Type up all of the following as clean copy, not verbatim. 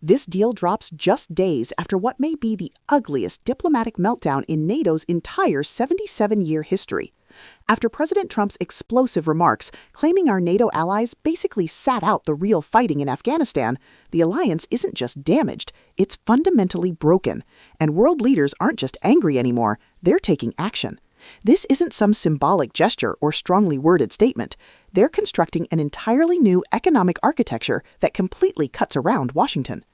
This deal drops just days after what may be the ugliest diplomatic meltdown in NATO's entire 77-year history. After President Trump's explosive remarks claiming our NATO allies basically sat out the real fighting in Afghanistan, the alliance isn't just damaged, it's fundamentally broken. And world leaders aren't just angry anymore, they're taking action. This isn't some symbolic gesture or strongly worded statement. They're constructing an entirely new economic architecture that completely cuts around Washington.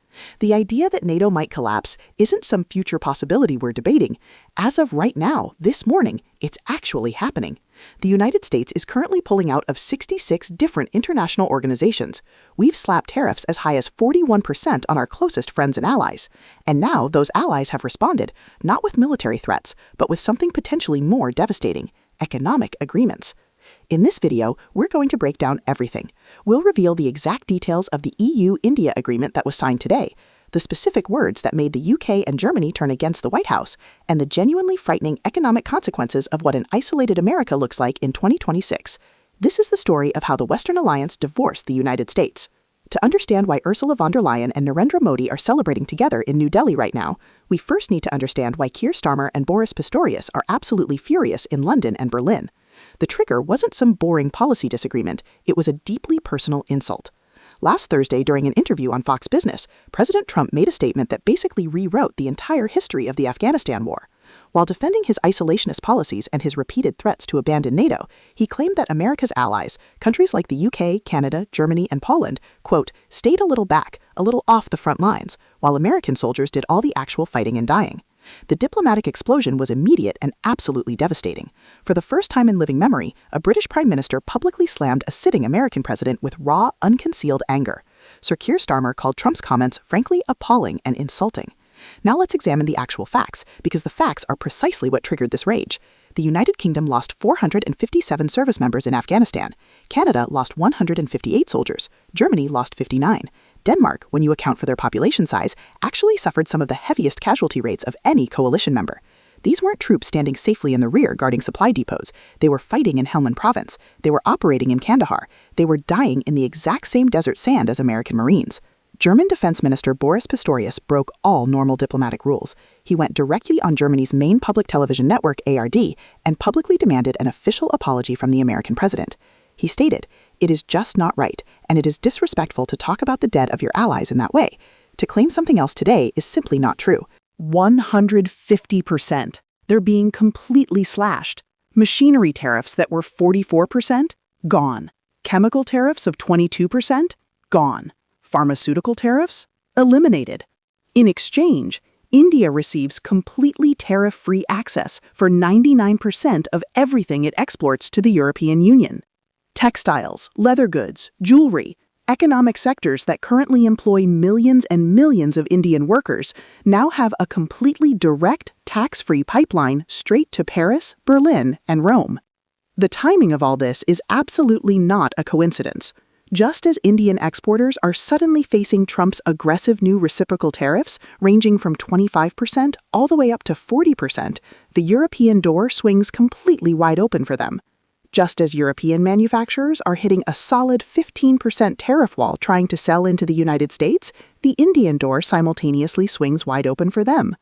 The idea that NATO might collapse isn't some future possibility we're debating. As of right now, this morning, it's actually happening. The United States is currently pulling out of 66 different international organizations. We've slapped tariffs as high as 41% on our closest friends and allies. And now those allies have responded, not with military threats, but with something potentially more devastating: economic agreements. In this video, we're going to break down everything. We'll reveal the exact details of the EU-India agreement that was signed today, the specific words that made the UK and Germany turn against the White House, and the genuinely frightening economic consequences of what an isolated America looks like in 2026. This is the story of how the Western Alliance divorced the United States. To understand why Ursula von der Leyen and Narendra Modi are celebrating together in New Delhi right now, we first need to understand why Keir Starmer and Boris Pistorius are absolutely furious in London and Berlin. The trigger wasn't some boring policy disagreement, it was a deeply personal insult. Last Thursday, during an interview on Fox Business, President Trump made a statement that basically rewrote the entire history of the Afghanistan war. While defending his isolationist policies and his repeated threats to abandon NATO, he claimed that America's allies, countries like the UK, Canada, Germany, and Poland, quote, stayed a little back, a little off the front lines, while American soldiers did all the actual fighting and dying. The diplomatic explosion was immediate and absolutely devastating. For the first time in living memory, a British Prime Minister publicly slammed a sitting American president with raw, unconcealed anger. Sir Keir Starmer called Trump's comments frankly appalling and insulting. Now let's examine the actual facts, because the facts are precisely what triggered this rage. The United Kingdom lost 457 service members in Afghanistan. Canada lost 158 soldiers. Germany lost 59. Denmark, when you account for their population size, actually suffered some of the heaviest casualty rates of any coalition member. These weren't troops standing safely in the rear guarding supply depots. They were fighting in Helmand Province. They were operating in Kandahar. They were dying in the exact same desert sand as American Marines. German Defense Minister Boris Pistorius broke all normal diplomatic rules. He went directly on Germany's main public television network, ARD, and publicly demanded an official apology from the American president. He stated, "It is just not right, and it is disrespectful to talk about the dead of your allies in that way. To claim something else today is simply not true." 150%. They're being completely slashed. Machinery tariffs that were 44%? Gone. Chemical tariffs of 22%? Gone. Pharmaceutical tariffs? Eliminated. In exchange, India receives completely tariff-free access for 99% of everything it exports to the European Union. Textiles, leather goods, jewelry, economic sectors that currently employ millions and millions of Indian workers now have a completely direct, tax-free pipeline straight to Paris, Berlin, and Rome. The timing of all this is absolutely not a coincidence. Just as Indian exporters are suddenly facing Trump's aggressive new reciprocal tariffs, ranging from 25% all the way up to 40%, the European door swings completely wide open for them. Just as European manufacturers are hitting a solid 15% tariff wall trying to sell into the United States, the Indian door simultaneously swings wide open for them.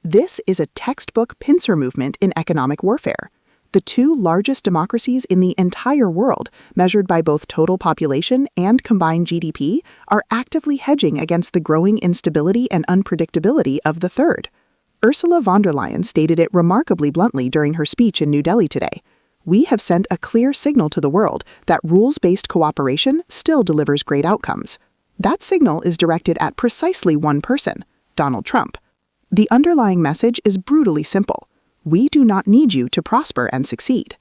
This is a textbook pincer movement in economic warfare. The two largest democracies in the entire world, measured by both total population and combined GDP, are actively hedging against the growing instability and unpredictability of the third. Ursula von der Leyen stated it remarkably bluntly during her speech in New Delhi today. "We have sent a clear signal to the world that rules-based cooperation still delivers great outcomes." That signal is directed at precisely one person, Donald Trump. The underlying message is brutally simple. We do not need you to prosper and succeed.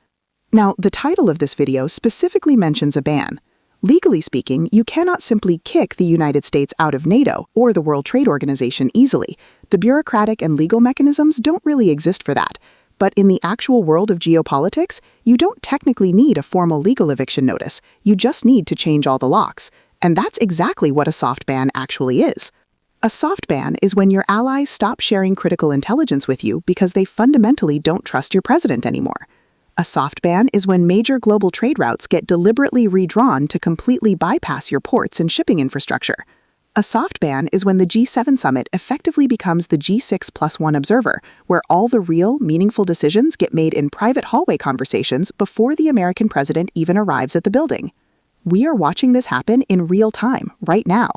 Now, the title of this video specifically mentions a ban. Legally speaking, you cannot simply kick the United States out of NATO or the World Trade Organization easily. The bureaucratic and legal mechanisms don't really exist for that. But in the actual world of geopolitics, you don't technically need a formal legal eviction notice. You just need to change all the locks. And that's exactly what a soft ban actually is. A soft ban is when your allies stop sharing critical intelligence with you because they fundamentally don't trust your president anymore. A soft ban is when major global trade routes get deliberately redrawn to completely bypass your ports and shipping infrastructure. A soft ban is when the G7 summit effectively becomes the G6+1 observer, where all the real, meaningful decisions get made in private hallway conversations before the American president even arrives at the building. We are watching this happen in real time, right now.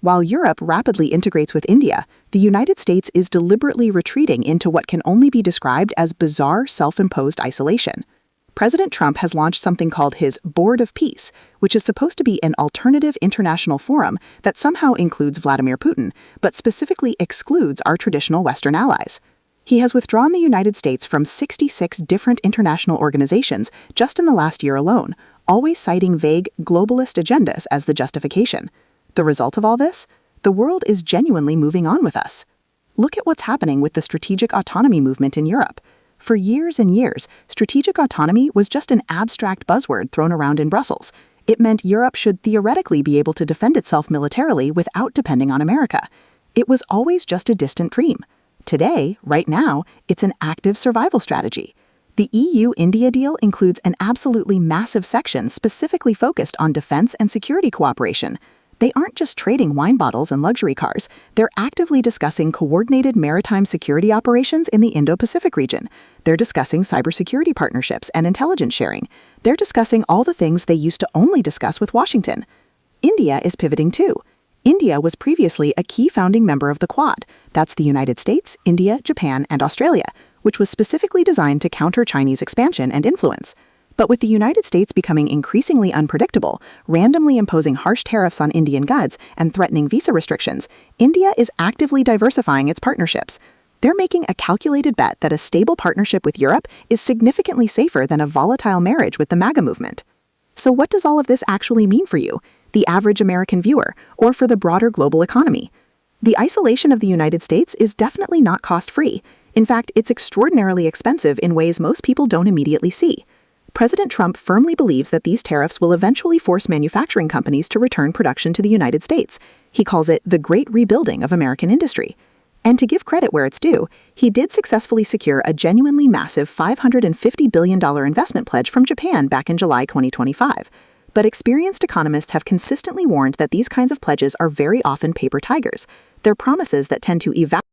While Europe rapidly integrates with India, the United States is deliberately retreating into what can only be described as bizarre self-imposed isolation. President Trump has launched something called his Board of Peace, which is supposed to be an alternative international forum that somehow includes Vladimir Putin, but specifically excludes our traditional Western allies. He has withdrawn the United States from 66 different international organizations just in the last year alone, always citing vague globalist agendas as the justification. The result of all this? The world is genuinely moving on with us. Look at what's happening with the strategic autonomy movement in Europe. For years and years, strategic autonomy was just an abstract buzzword thrown around in Brussels. It meant Europe should theoretically be able to defend itself militarily without depending on America. It was always just a distant dream. Today, right now, it's an active survival strategy. The EU-India deal includes an absolutely massive section specifically focused on defense and security cooperation. They aren't just trading wine bottles and luxury cars. They're actively discussing coordinated maritime security operations in the Indo-Pacific region. They're discussing cybersecurity partnerships and intelligence sharing. They're discussing all the things they used to only discuss with Washington. India is pivoting too. India was previously a key founding member of the Quad. That's the United States, India, Japan, and Australia, which was specifically designed to counter Chinese expansion and influence. But with the United States becoming increasingly unpredictable, randomly imposing harsh tariffs on Indian goods and threatening visa restrictions, India is actively diversifying its partnerships. They're making a calculated bet that a stable partnership with Europe is significantly safer than a volatile marriage with the MAGA movement. So what does all of this actually mean for you, the average American viewer, or for the broader global economy? The isolation of the United States is definitely not cost-free. In fact, it's extraordinarily expensive in ways most people don't immediately see. President Trump firmly believes that these tariffs will eventually force manufacturing companies to return production to the United States. He calls it the great rebuilding of American industry. And to give credit where it's due, he did successfully secure a genuinely massive $550 billion investment pledge from Japan back in July 2025. But experienced economists have consistently warned that these kinds of pledges are very often paper tigers. They're promises that tend to evaporate